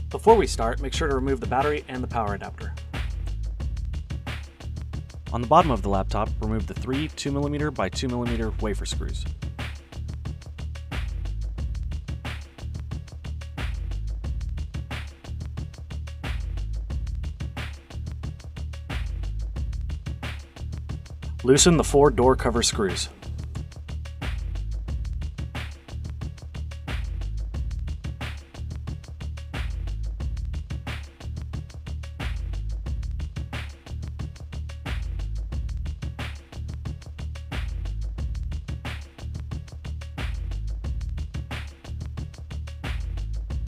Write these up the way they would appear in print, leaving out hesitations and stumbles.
Before we start, make sure to remove the battery and the power adapter. On the bottom of the laptop, remove the three 2mm by 2mm wafer screws. Loosen the four door cover screws.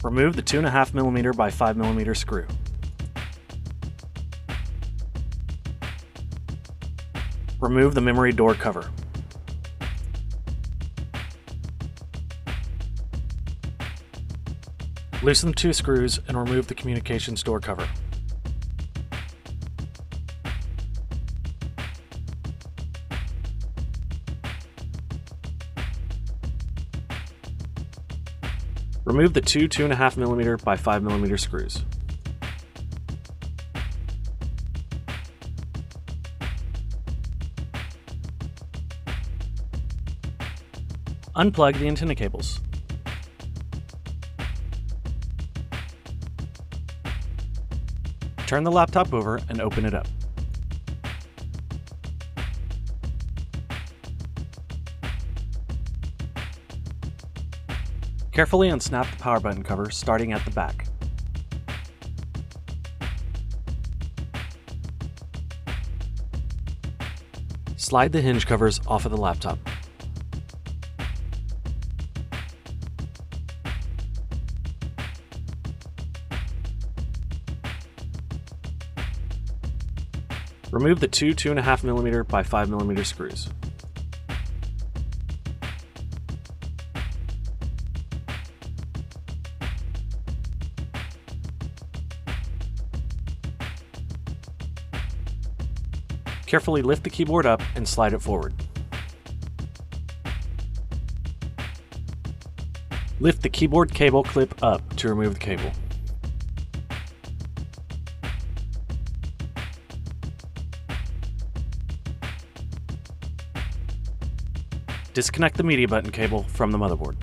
Remove the 2.5mm by 5mm screw. Remove the memory door cover. Loosen the two screws and remove the communications door cover. Remove the two 2.5mm by 5mm screws. Unplug the antenna cables. Turn the laptop over and open it up. Carefully unsnap the power button cover starting at the back. Slide the hinge covers off of the laptop. Remove the two 2.5mm by 5mm screws. Carefully lift the keyboard up and slide it forward. Lift the keyboard cable clip up to remove the cable. Disconnect the media button cable from the motherboard.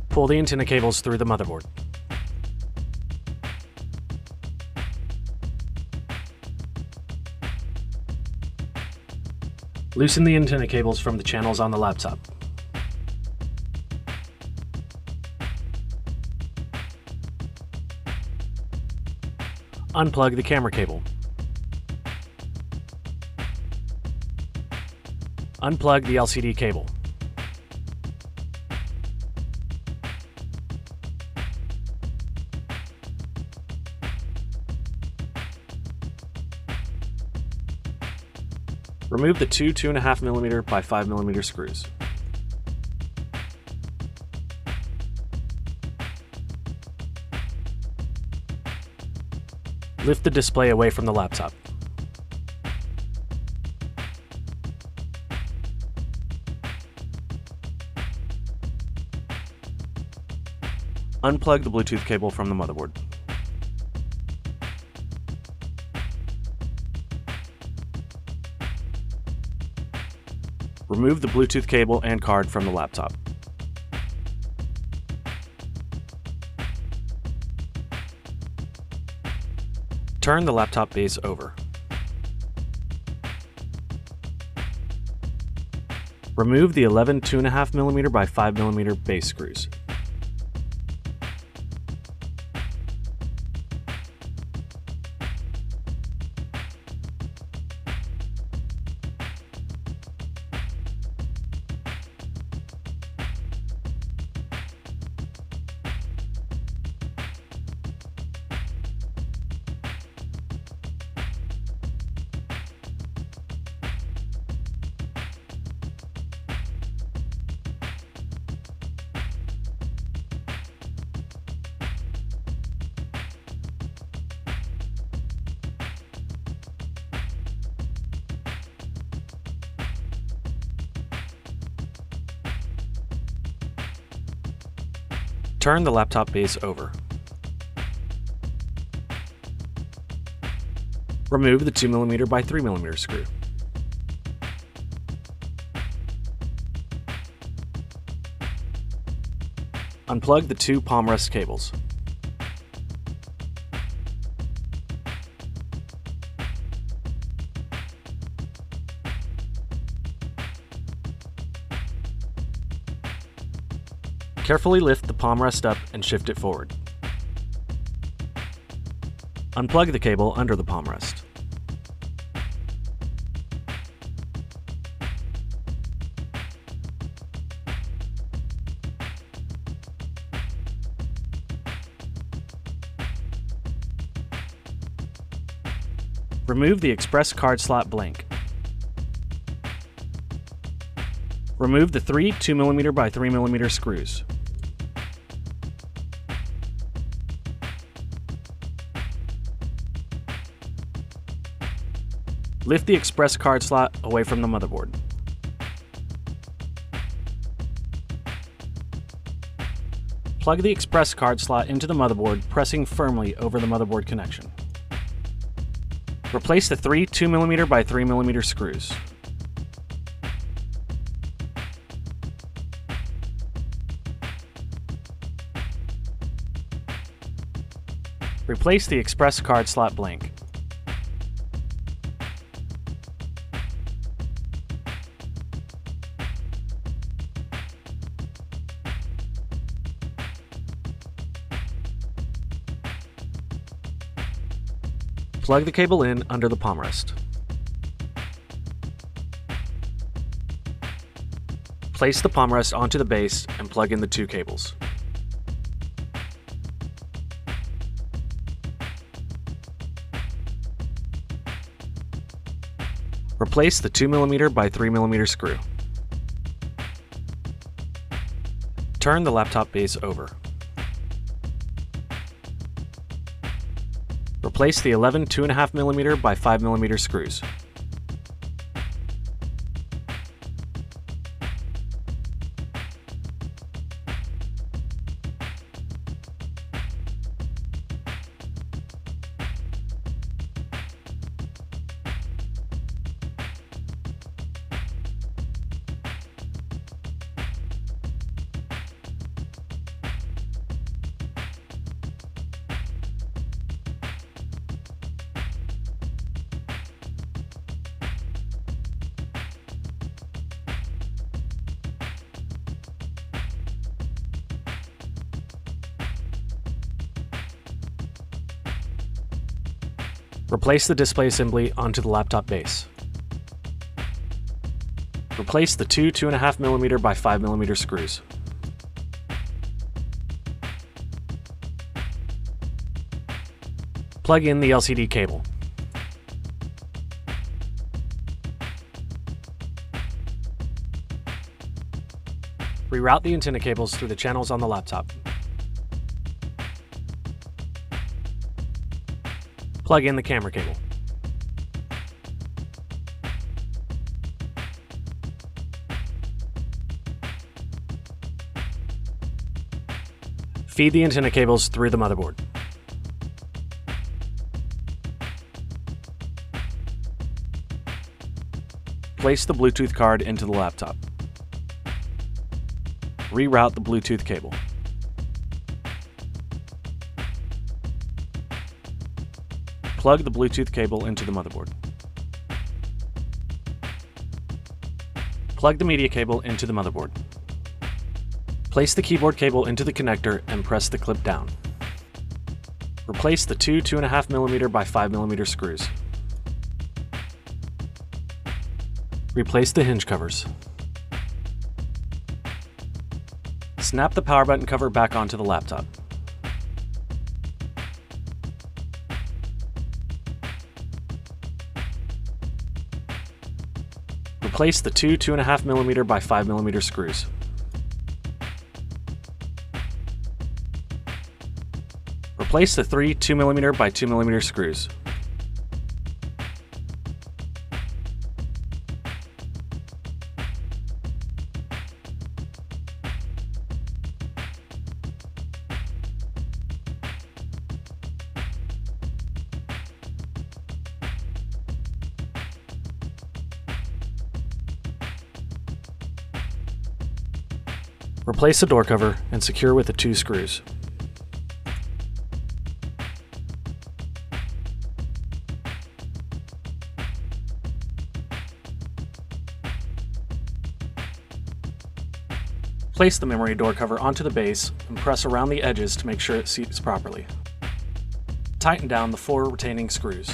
Pull the antenna cables through the motherboard. Loosen the antenna cables from the channels on the laptop. Unplug the camera cable. Unplug the LCD cable. Remove the two 2.5mm by 5mm screws. Lift the display away from the laptop. Unplug the Bluetooth cable from the motherboard. Remove the Bluetooth cable and card from the laptop. Turn the laptop base over. Remove the 11 2.5mm by 5mm base screws. Turn the laptop base over. Remove the 2mm by 3mm screw. Unplug the two PalmRest cables. Carefully lift the PalmRest up and shift it forward. Unplug the cable under the PalmRest. Remove the express card slot blank. Remove the three 2mm by 3mm screws. Lift the express card slot away from the motherboard. Plug the express card slot into the motherboard, pressing firmly over the motherboard connection. Replace the three 2mm by 3mm screws. Replace the express card slot blank. Plug the cable in under the PalmRest. Place the PalmRest onto the base and plug in the two cables. Replace the 2mm by 3mm screw. Turn the laptop base over. Replace the 11 2.5mm by 5mm screws. Replace the display assembly onto the laptop base. Replace the two 2.5mm by 5mm screws. Plug in the LCD cable. Reroute the antenna cables through the channels on the laptop. Plug in the camera cable. Feed the antenna cables through the motherboard. Place the Bluetooth card into the laptop. Reroute the Bluetooth cable. Plug the Bluetooth cable into the motherboard. Plug the media cable into the motherboard. Place the keyboard cable into the connector and press the clip down. Replace the two 2.5mm by 5mm screws. Replace the hinge covers. Snap the power button cover back onto the laptop. Replace the two 2.5mm by 5mm screws. Replace the three 2mm by 2mm screws. Replace the door cover and secure with the 2 screws. Place the memory door cover onto the base and press around the edges to make sure it seats properly. Tighten down the 4 retaining screws.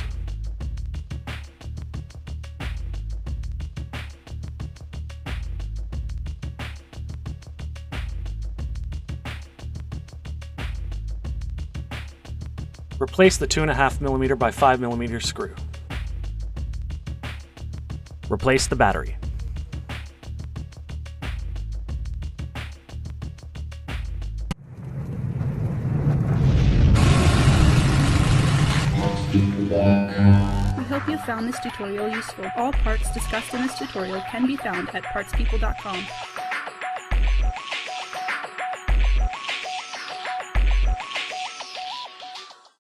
Replace the 2.5mm by 5mm screw. Replace the battery. We hope you found this tutorial useful. All parts discussed in this tutorial can be found at PARTSpeople.com.